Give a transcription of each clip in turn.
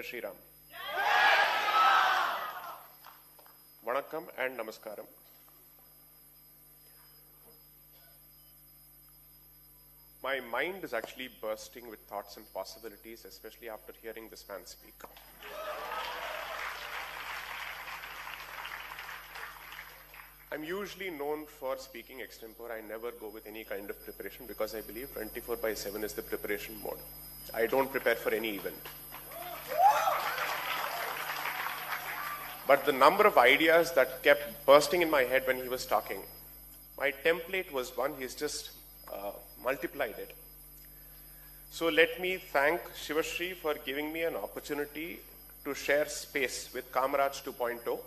Jai Shri Ram. Vanakkam and Namaskaram. My mind is actually bursting with thoughts and possibilities, especially after hearing this man speak. I'm usually known for speaking extempore. I never go with any kind of preparation because I believe 24/7 is the preparation mode. I don't prepare for any event. But the number of ideas that kept bursting in my head when he was talking, my template was one, he's just multiplied it. So let me thank Shivashri for giving me an opportunity to share space with Kamaraj 2.0.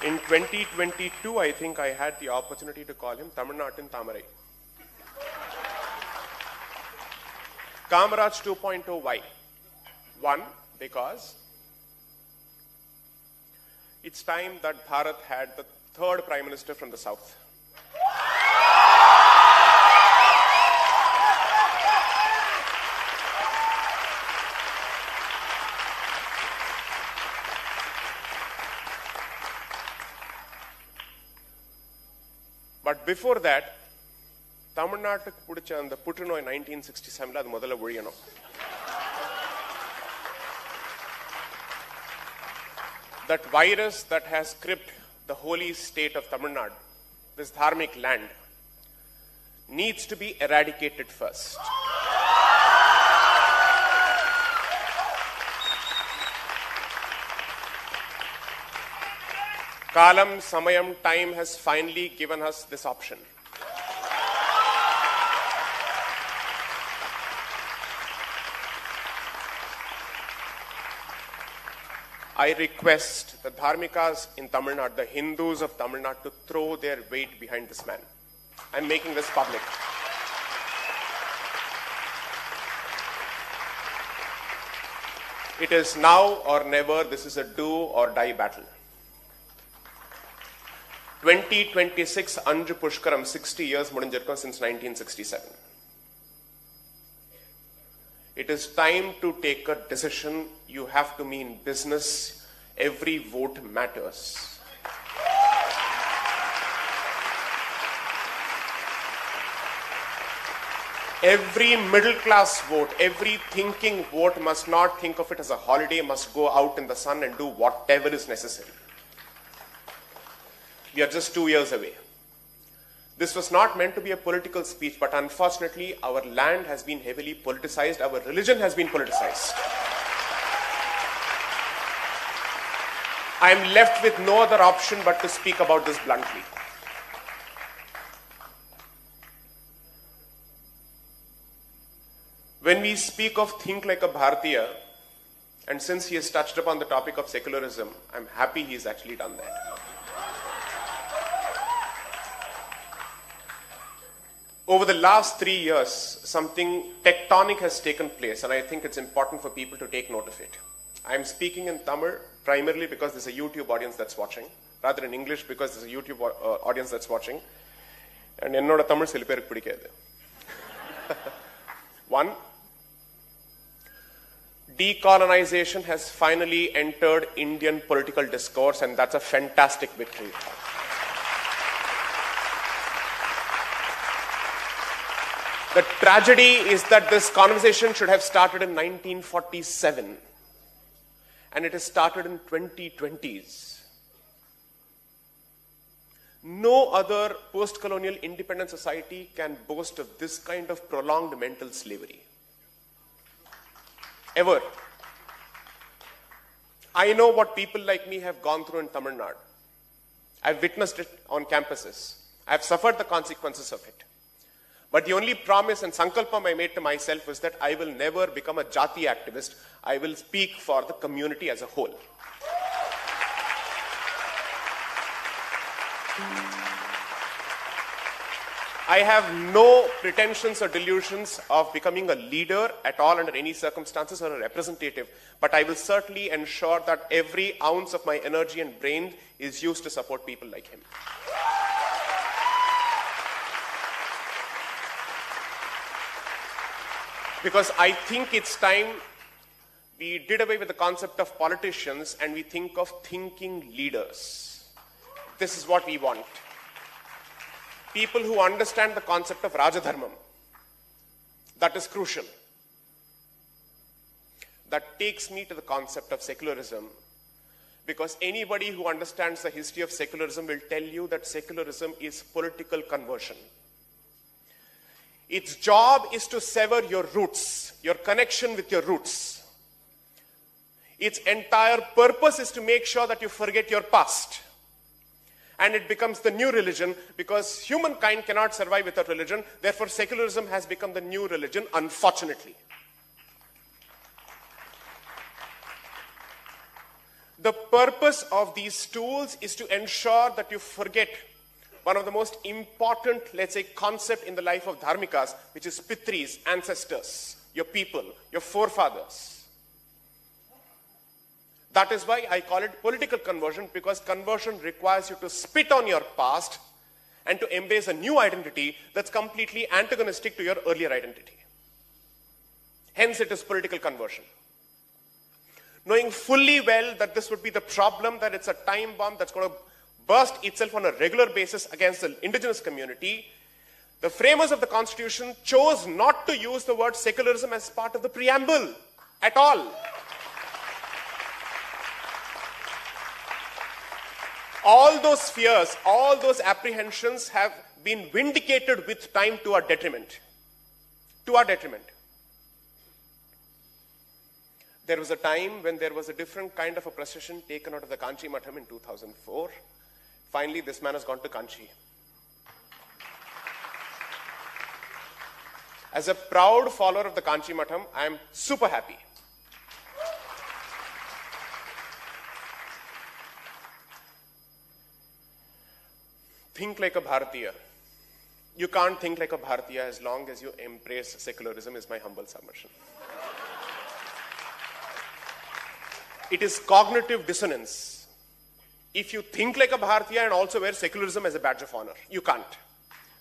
In 2022, I think I had the opportunity to call him Tamil Nadu Thamarai. Kamaraj 2.0, why? One, because it's time that Bharat had the third Prime Minister from the South. But before that, Tamil Nadu pudicha and the Putrino in 1967, அது முதல்ல ஒழியணும். That virus that has gripped the holy state of Tamil Nadu, this dharmic land, needs to be eradicated first. Kalam, Samayam, time has finally given us this option. I request the Dharmikas in Tamil Nadu, the Hindus of Tamil Nadu, to throw their weight behind this man. I'm making this public. It is now or never. This is a do or die battle. 2026 Anju Pushkaram, 60 years mudinjirukkom since 1967. It is time to take a decision. You have to mean business. Every vote matters. Every middle class vote, every thinking vote must not think of it as a holiday, must go out in the sun and do whatever is necessary. We are just 2 years away. This was not meant to be a political speech, but unfortunately, our land has been heavily politicized. Our religion has been politicized. I am left with no other option but to speak about this bluntly. When we speak of think like a Bharatiya, and since he has touched upon the topic of secularism, I'm happy he's actually done that. Over the last 3 years, something tectonic has taken place, and I think it's important for people to take note of it. I'm speaking in Tamil primarily because there's a YouTube audience that's watching, rather in English because there's a YouTube audience that's watching. And ennoda Tamil sila perukku pidikadhu. One, decolonization has finally entered Indian political discourse, and that's a fantastic victory. The tragedy is that this conversation should have started in 1947, and it has started in 2020s. No other post-colonial independent society can boast of this kind of prolonged mental slavery. Ever. I know what people like me have gone through in Tamil Nadu. I've witnessed it on campuses. I've suffered the consequences of it. But the only promise and sankalpam I made to myself was that I will never become a jati activist. I will speak for the community as a whole. I have no pretensions or delusions of becoming a leader at all under any circumstances or a representative, but I will certainly ensure that every ounce of my energy and brain is used to support people like him. Because I think it's time we did away with the concept of politicians and we think of thinking leaders. This is what we want. People who understand the concept of Rajadharmam. That is crucial. That takes me to the concept of secularism. Because anybody who understands the history of secularism will tell you that secularism is political conversion. Its job is to sever your roots, your connection with your roots. Its entire purpose is to make sure that you forget your past. And it becomes the new religion because humankind cannot survive without religion. Therefore, secularism has become the new religion, unfortunately. The purpose of these tools is to ensure that you forget one of the most important, let's say, concept in the life of dharmikas, which is pitris, ancestors, your people, your forefathers. That is why I call it political conversion, because conversion requires you to spit on your past and to embrace a new identity that's completely antagonistic to your earlier identity. Hence, it is political conversion. Knowing fully well that this would be the problem, that it's a time bomb that's going to burst itself on a regular basis against the indigenous community, the framers of the Constitution chose not to use the word secularism as part of the preamble at all. All those fears, all those apprehensions have been vindicated with time to our detriment. To our detriment. There was a time when there was a different kind of a procession taken out of the Kanchi Matham in 2004. Finally, this man has gone to Kanchi. As a proud follower of the Kanchi Matham, I am super happy. Think like a Bharatiya. You can't think like a Bharatiya as long as you embrace secularism, is my humble submission. It is cognitive dissonance. If you think like a Bharatiya and also wear secularism as a badge of honor, you can't.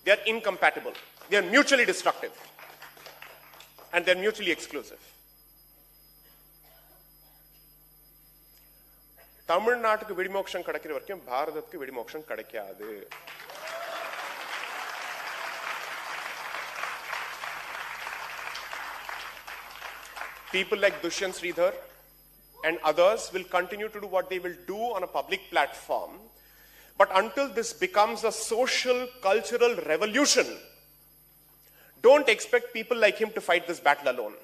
They are incompatible. They are mutually destructive. And they are mutually exclusive. தமிழ்நாட்டுக்கு விடிமோக்ஷம் கிடைக்கிற வரைக்கும் பாரதத்துக்கு விடிமோக்ஷம் கிடைக்காது. People like Dushyant Sridhar and others will continue to do what they will do on a public platform. But until this becomes a social, cultural revolution, don't expect people like him to fight this battle alone.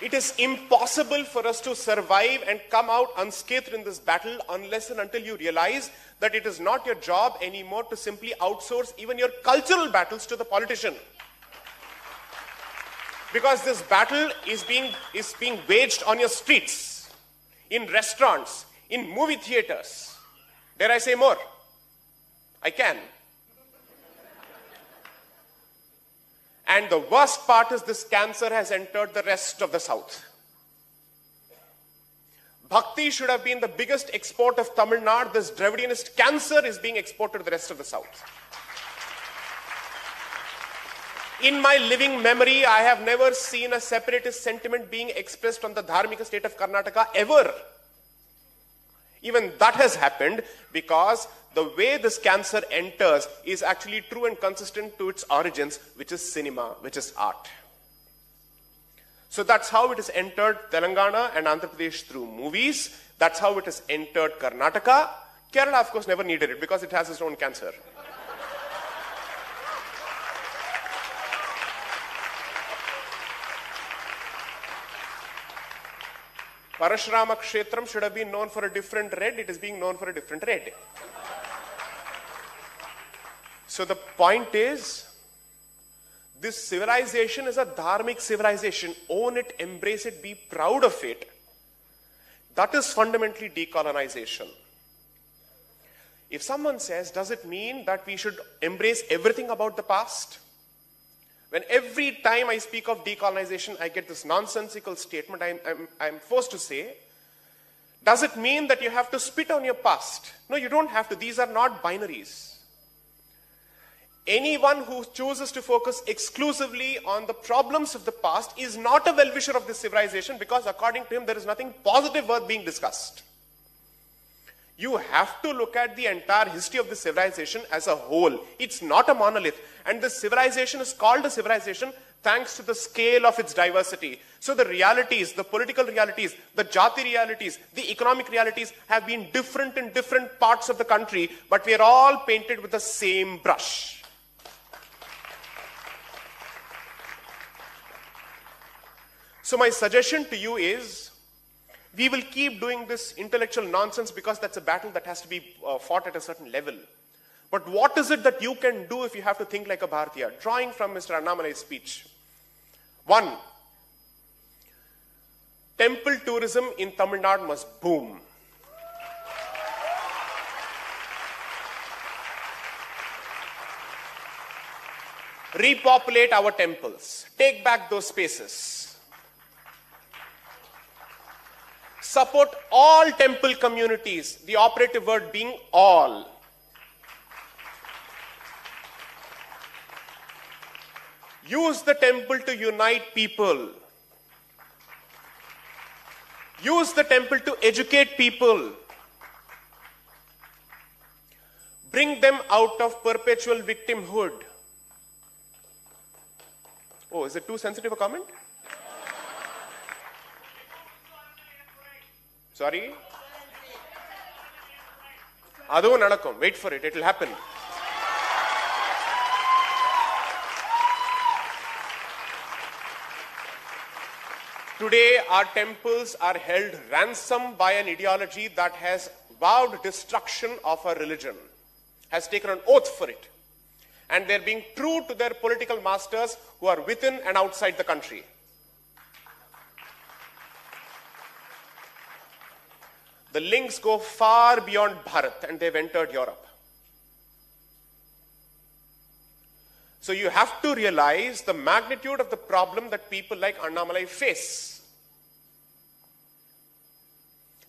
It is impossible for us to survive and come out unscathed in this battle unless and until you realize that it is not your job anymore to simply outsource even your cultural battles to the politician. Because this battle is being waged on your streets, in restaurants, in movie theaters. Dare I say more? I can. And the worst part is this cancer has entered the rest of the South. Bhakti should have been the biggest export of Tamil Nadu. This Dravidianist cancer is being exported to the rest of the South. In my living memory, I have never seen a separatist sentiment being expressed on the Dharmika state of Karnataka ever. Even that has happened because the way this cancer enters is actually true and consistent to its origins, which is cinema, which is art. So that's how it has entered Telangana and Andhra Pradesh through movies. That's how it has entered Karnataka. Kerala, of course, never needed it because it has its own cancer. Parashurama Kshetram should have been known for a different red. It is being known for a different red. So the point is, this civilization is a dharmic civilization. Own it, embrace it, be proud of it. That is fundamentally decolonization. If someone says, does it mean that we should embrace everything about the past? When every time I speak of decolonization, I get this nonsensical statement, I'm forced to say, does it mean that you have to spit on your past? No, you don't have to. These are not binaries. Anyone who chooses to focus exclusively on the problems of the past is not a well-wisher of this civilization, because according to him, there is nothing positive worth being discussed. You have to look at the entire history of the civilization as a whole. It's not a monolith. And this civilization is called a civilization thanks to the scale of its diversity. So the realities, the political realities, the jati realities, the economic realities have been different in different parts of the country, but we are all painted with the same brush. So my suggestion to you is, we will keep doing this intellectual nonsense because that's a battle that has to be fought at a certain level. But what is it that you can do if you have to think like a Bharatiya? Drawing from Mr. Annamalai's speech. 1. Temple tourism in Tamil Nadu must boom. Repopulate our temples. Take back those spaces. Support all temple communities, the operative word being all. Use the temple to unite people. Use the temple to educate people. Bring them out of perpetual victimhood. Oh, is it too sensitive a comment? Sorry? Adu nadakum. Wait for it. It will happen. Today, our temples are held ransom by an ideology that has vowed destruction of our religion, has taken an oath for it. And they're being true to their political masters who are within and outside the country. The links go far beyond Bharat, and they've entered Europe. So you have to realize the magnitude of the problem that people like Annamalai face.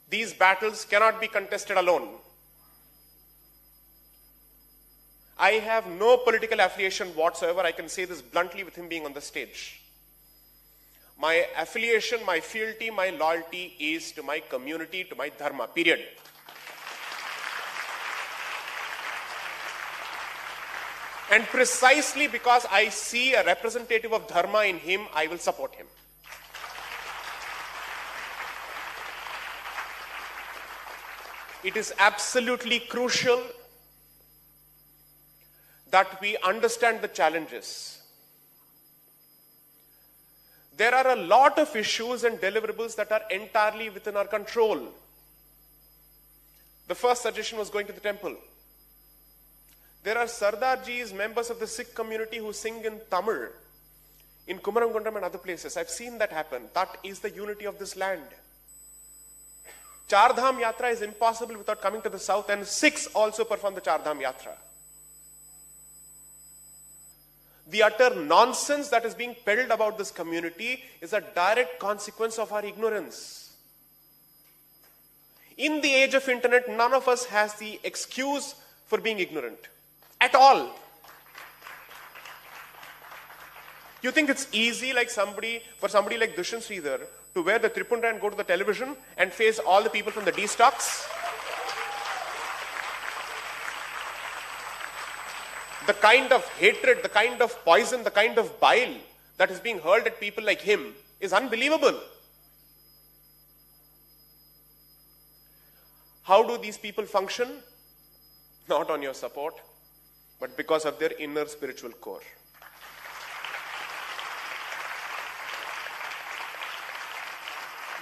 These battles cannot be contested alone. I have no political affiliation whatsoever. I can say this bluntly with him being on the stage. My affiliation, my fealty, my loyalty is to my community, to my dharma, period. And precisely because I see a representative of dharma in him, I will support him. It is absolutely crucial that we understand the challenges. There are a lot of issues and deliverables that are entirely within our control. The first suggestion was going to the temple. There are Sardarjis, members of the Sikh community, who sing in Tamil, in Kumarangundam and other places. I've seen that happen. That is the unity of this land. Char Dham Yatra is impossible without coming to the south, and Sikhs also perform the Char Dham Yatra. The utter nonsense that is being peddled about this community is a direct consequence of our ignorance. In the age of internet, none of us has the excuse for being ignorant at all. You think it's easy for somebody like Dushyant Sridhar to wear the Tripunda and go to the television and face all the people from the D-stocks? The kind of hatred, the kind of poison, the kind of bile that is being hurled at people like him is unbelievable. How do these people function? Not on your support, but because of their inner spiritual core.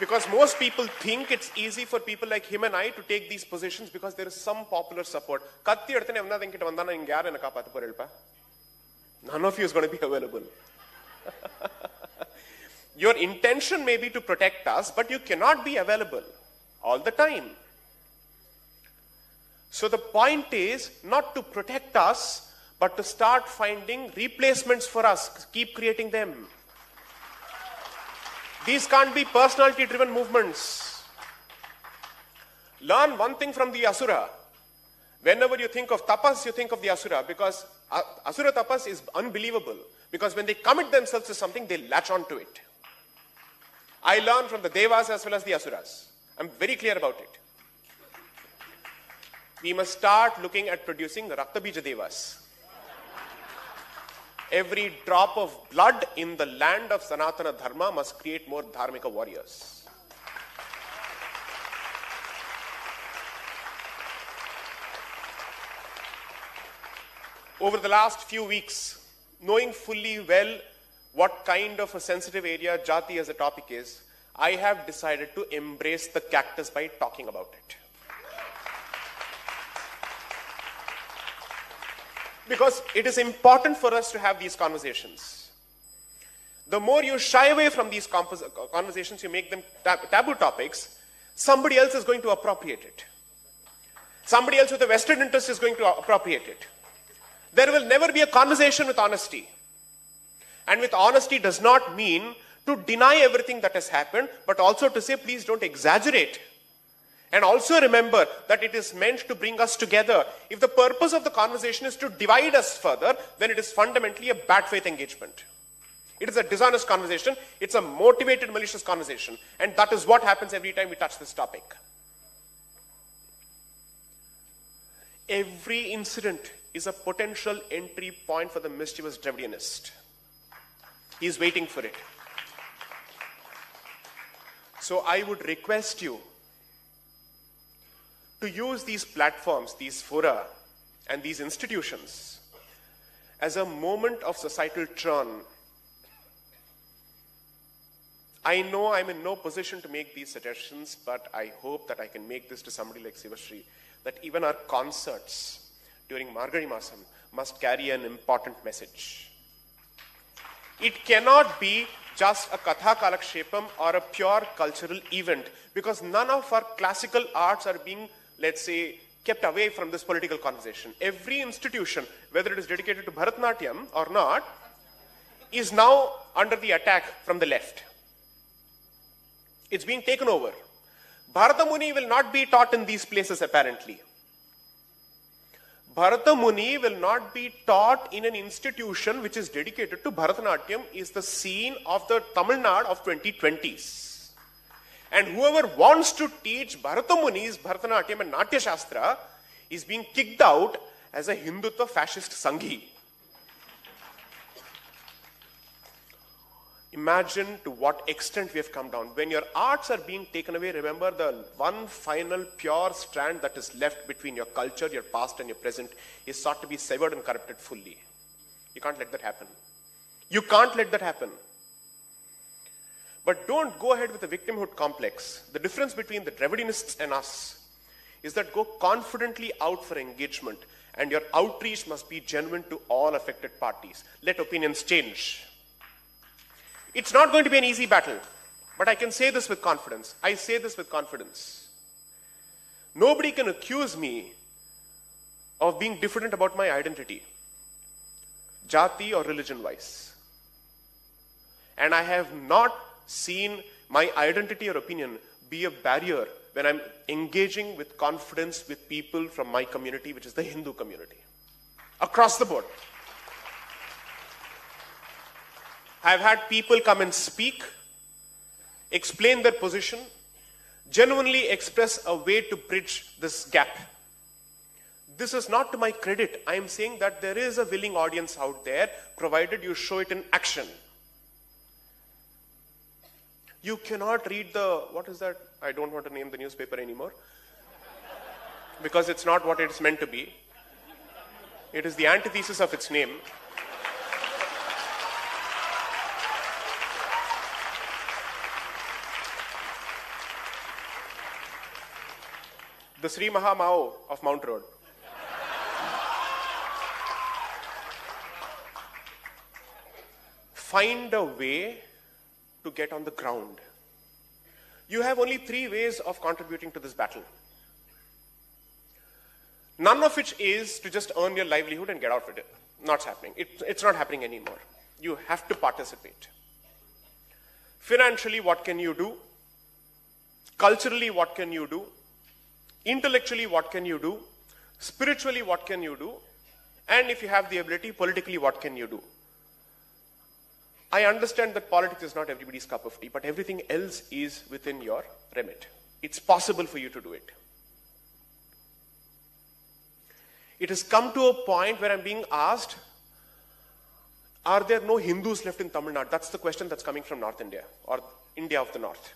Because most people think it's easy for people like him and I to take these positions because there is some popular support. None of you is going to be available. Your intention may be to protect us, but you cannot be available all the time. So the point is not to protect us, but to start finding replacements for us, keep creating them. These can't be personality-driven movements. Learn one thing from the Asura. Whenever you think of tapas, you think of the Asura, because Asura tapas is unbelievable. Because when they commit themselves to something, they latch on to it. I learn from the Devas as well as the Asuras. I'm very clear about it. We must start looking at producing Raktabija Devas. Every drop of blood in the land of Sanatana Dharma must create more Dharmika warriors. Over the last few weeks, knowing fully well what kind of a sensitive area Jati as a topic is, I have decided to embrace the cactus by talking about it. Because it is important for us to have these conversations. The more you shy away from these conversations, you make them taboo topics, somebody else is going to appropriate it. Somebody else with a vested interest is going to appropriate it. There will never be a conversation with honesty. And with honesty does not mean to deny everything that has happened, but also to say, please don't exaggerate. And also remember that it is meant to bring us together. If the purpose of the conversation is to divide us further, then it is fundamentally a bad faith engagement. It is a dishonest conversation. It's a motivated, malicious conversation. And that is what happens every time we touch this topic. Every incident is a potential entry point for the mischievous Dravidianist. He is waiting for it. So I would request you to use these platforms, these fora, and these institutions as a moment of societal churn. I know I'm in no position to make these suggestions, but I hope that I can make this to somebody like Sivashree, that even our concerts during Margari Masam must carry an important message. It cannot be just a Katha Kalakshepam or a pure cultural event, because none of our classical arts are being, let's say, kept away from this political conversation. Every institution, whether it is dedicated to Bharatanatyam or not, is now under the attack from the left. It's being taken over. Bharata Muni will not be taught in these places, apparently. Bharata Muni will not be taught in an institution which is dedicated to Bharatanatyam, is the scene of the Tamil Nadu of 2020s. And whoever wants to teach Bharata Muni's Bharatanatyam and Natya Shastra is being kicked out as a Hindutva fascist Sanghi. Imagine to what extent we have come down. When your arts are being taken away, remember the one final pure strand that is left between your culture, your past and your present is sought to be severed and corrupted fully. You can't let that happen. You can't let that happen. But don't go ahead with the victimhood complex. The difference between the Dravidianists and us is that go confidently out for engagement, and your outreach must be genuine to all affected parties. Let opinions change. It's not going to be an easy battle, but I can say this with confidence. I say this with confidence. Nobody can accuse me of being different about my identity, jati or religion-wise. And I have not seen my identity or opinion be a barrier when I'm engaging with confidence with people from my community, which is the Hindu community, across the board. I've had people come and speak, explain their position, genuinely express a way to bridge this gap. This is not to my credit. I am saying that there is a willing audience out there, provided you show it in action. You cannot read the, what is that? I don't want to name the newspaper anymore, because it's not what it's meant to be. It is the antithesis of its name. The Sri Maha Mao of Mount Road. Find a way to get on the ground. You have only 3 ways of contributing to this battle. None of it is to just earn your livelihood and get out with it. Not happening. It's not happening anymore. You have to participate. Financially, what can you do? Culturally, what can you do? Intellectually, what can you do? Spiritually, what can you do? And if you have the ability, politically, what can you do? I understand that politics is not everybody's cup of tea, but everything else is within your remit. It's possible for you to do it. It has come to a point where I'm being asked, are there no Hindus left in Tamil Nadu? That's the question that's coming from North India, or India of the North.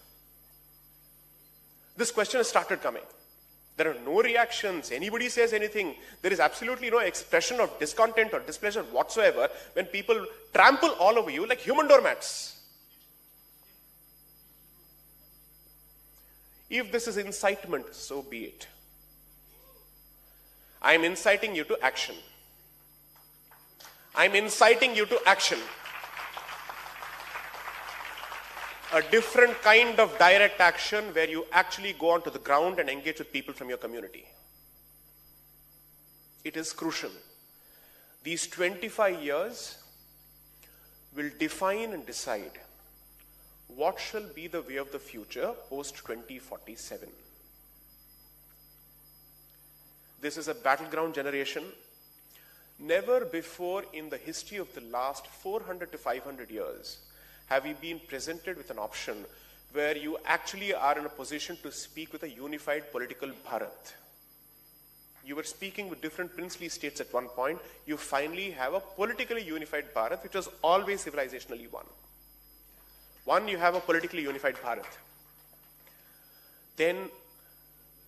This question has started coming. There are no reactions. Anybody says anything. There is absolutely no expression of discontent or displeasure whatsoever when people trample all over you like human doormats. If this is incitement, so be it. I am inciting you to action. I am inciting you to action. A different kind of direct action where you actually go onto the ground and engage with people from your community. It is crucial. These 25 years will define and decide what shall be the way of the future post 2047. This is a battleground generation. Never before in the history of the last 400 to 500 years have we been presented with an option where you actually are in a position to speak with a unified political Bharat. You were speaking with different princely states at one point. You finally have a politically unified Bharat, which was always civilizationally one. One, you have a politically unified Bharat. Then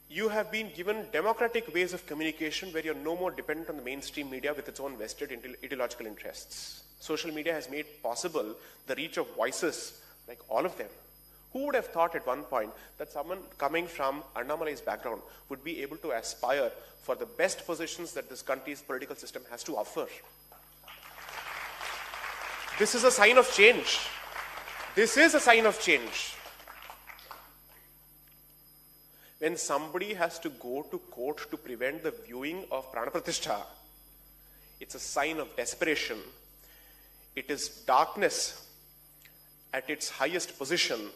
you have been given democratic ways of communication where you're no more dependent on the mainstream media with its own vested ideological interests. Social media has made possible the reach of voices like all of them. Who would have thought at one point that someone coming from Annamalai's background would be able to aspire for the best positions that this country's political system has to offer? This is a sign of change. This is a sign of change. When somebody has to go to court to prevent the viewing of Prana Pratishtha, it's a sign of desperation. It is darkness at its highest position,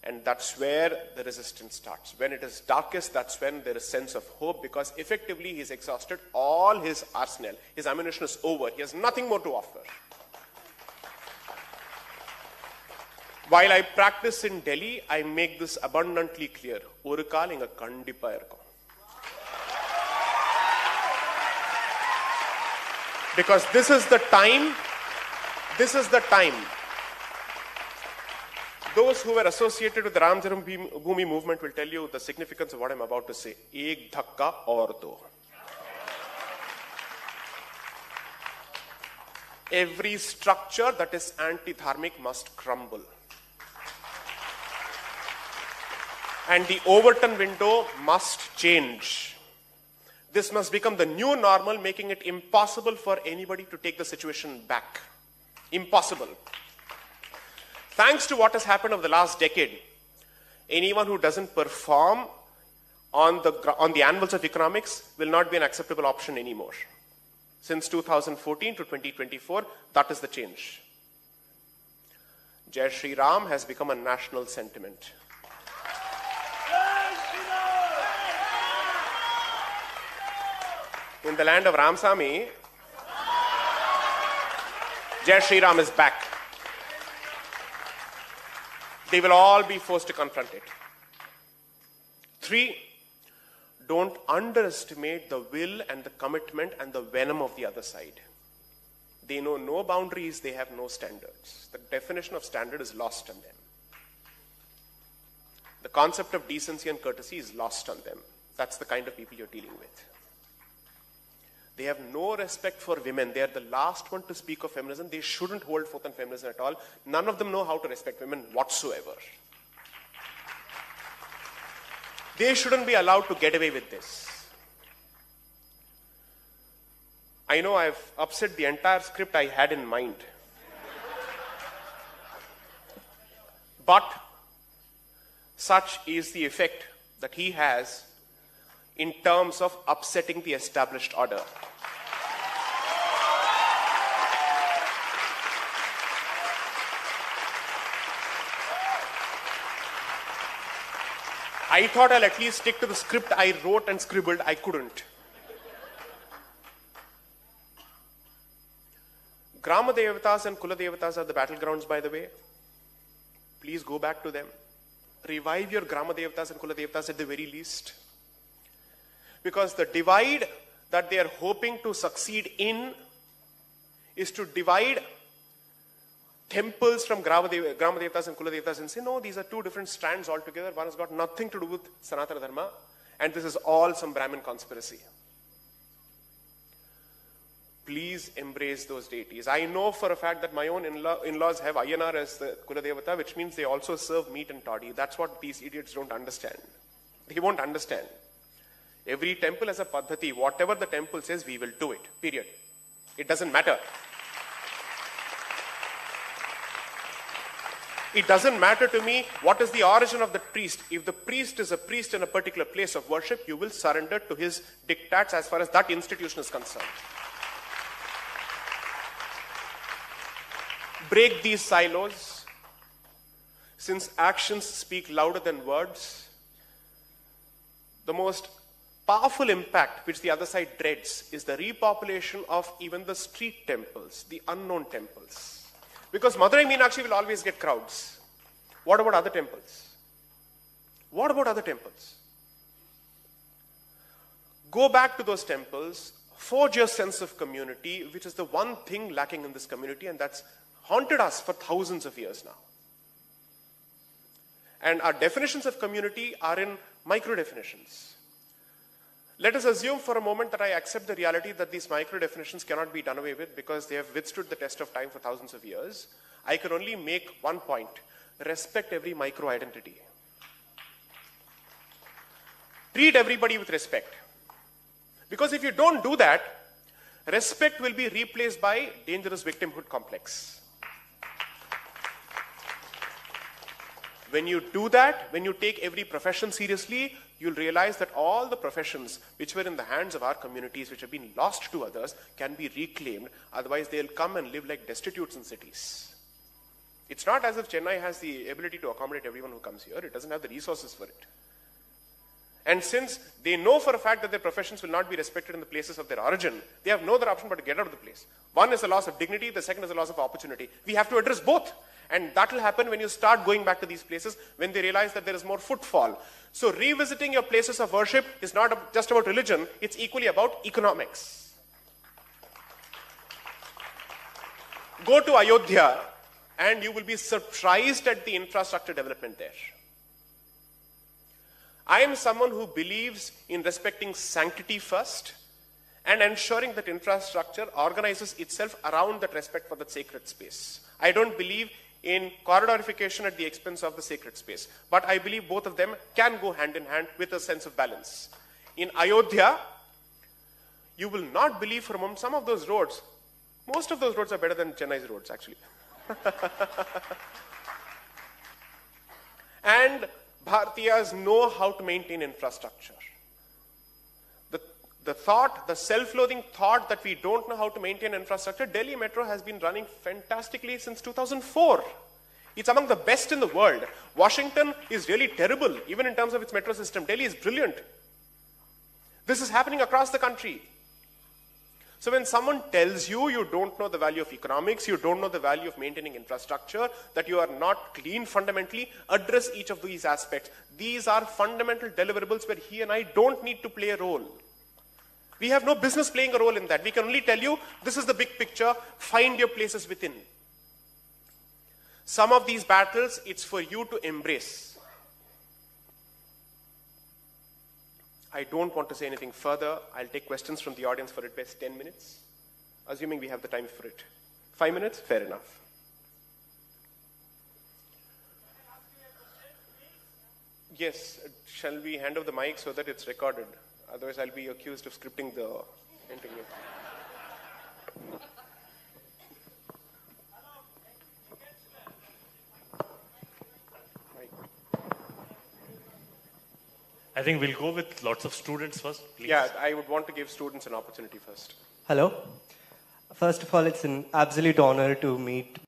and that's where the resistance starts. When it is darkest, that's when there is a sense of hope, because effectively he's exhausted all his arsenal. His ammunition is over. He has nothing more to offer. While I practice in Delhi, I make this abundantly clear. Oru kaal inga kandipa irukum. Because this is the time. Those who were associated with the Ram Janmabhoomi movement will tell you the significance of what I'm about to say. Ek dhakka aur do. Every structure that is anti-dharmic must crumble. And the Overton window must change. This must become the new normal, making it impossible for anybody to take the situation back. Impossible. Thanks to what has happened over the last decade, anyone who doesn't perform on the anvils of economics will not be an acceptable option anymore. Since 2014 to 2024, that is the change. Jai Shri Ram has become a national sentiment. In the land of Ramsamy, Jai Shri Ram is back. They will all be forced to confront it. 3, don't underestimate the will and the commitment and the venom of the other side. They know no boundaries, they have no standards. The definition of standard is lost on them. The concept of decency and courtesy is lost on them. That's the kind of people you're dealing with. They have no respect for women. They are the last one to speak of feminism. They shouldn't hold forth on feminism at all. None of them know how to respect women whatsoever. They shouldn't be allowed to get away with this. I know I've upset the entire script I had in mind. But such is the effect that he has in terms of upsetting the established order. I thought I'll at least stick to the script I wrote and scribbled. I couldn't. Grama Devatas and Kula Devatas are the battlegrounds, by the way. Please go back to them. Revive your Grama Devatas and Kula Devatas at the very least. Because the divide that they are hoping to succeed in is to divide temples from Grama Devatas and Kula Devatas and say, no, these are two different strands altogether. One has got nothing to do with Sanatana Dharma, and this is all some Brahmin conspiracy. Please embrace those deities. I know for a fact that my own in-laws have Ayyanar as the Kula Devata, which means they also serve meat and toddy. That's what these idiots don't understand. They won't understand. Every temple has a paddhati. Whatever the temple says, we will do it. Period. It doesn't matter. It doesn't matter to me what is the origin of the priest. If the priest is a priest in a particular place of worship, you will surrender to his diktats as far as that institution is concerned. Break these silos. Since actions speak louder than words, the most powerful impact which the other side dreads is the repopulation of even the street temples, the unknown temples. Because Madurai Meenakshi will always get crowds. What about other temples? What about other temples? Go back to those temples, forge your sense of community, which is the one thing lacking in this community, and that's haunted us for thousands of years now. And our definitions of community are in micro definitions. Let us assume for a moment that I accept the reality that these micro definitions cannot be done away with because they have withstood the test of time for thousands of years. I can only make one point: respect every micro identity. Treat everybody with respect. Because if you don't do that, respect will be replaced by dangerous victimhood complex. When you do that, when you take every profession seriously, you'll realize that all the professions which were in the hands of our communities, which have been lost to others, can be reclaimed. Otherwise, they'll come and live like destitutes in cities. It's not as if Chennai has the ability to accommodate everyone who comes here. It doesn't have the resources for it. And since they know for a fact that their professions will not be respected in the places of their origin, they have no other option but to get out of the place. One is a loss of dignity, the second is a loss of opportunity. We have to address both. And that will happen when you start going back to these places, when they realize that there is more footfall. So revisiting your places of worship is not just about religion, it's equally about economics. Go to Ayodhya and you will be surprised at the infrastructure development there. I am someone who believes in respecting sanctity first and ensuring that infrastructure organizes itself around that respect for that sacred space. I don't believe in corridorification at the expense of the sacred space. But I believe both of them can go hand in hand with a sense of balance. In Ayodhya, you will not believe for a moment, some of those roads, most of those roads are better than Chennai's roads actually. And Bharatiyas know how to maintain infrastructure. The self-loathing thought that we don't know how to maintain infrastructure, Delhi Metro has been running fantastically since 2004. It's among the best in the world. Washington is really terrible, even in terms of its metro system. Delhi is brilliant. This is happening across the country. So when someone tells you you don't know the value of economics, you don't know the value of maintaining infrastructure, that you are not clean fundamentally, address each of these aspects. These are fundamental deliverables where he and I don't need to play a role. We have no business playing a role in that. We can only tell you, this is the big picture, find your places within. Some of these battles, it's for you to embrace. I don't want to say anything further. I'll take questions from the audience for at best 10 minutes, assuming we have the time for it. 5 minutes? Fair enough. Yes, shall we hand over the mic so that it's recorded? Otherwise, I'll be accused of scripting the interview. I think we'll go with lots of students first, please. Yeah, I would want to give students an opportunity first. Hello. First of all, it's an absolute honor to meet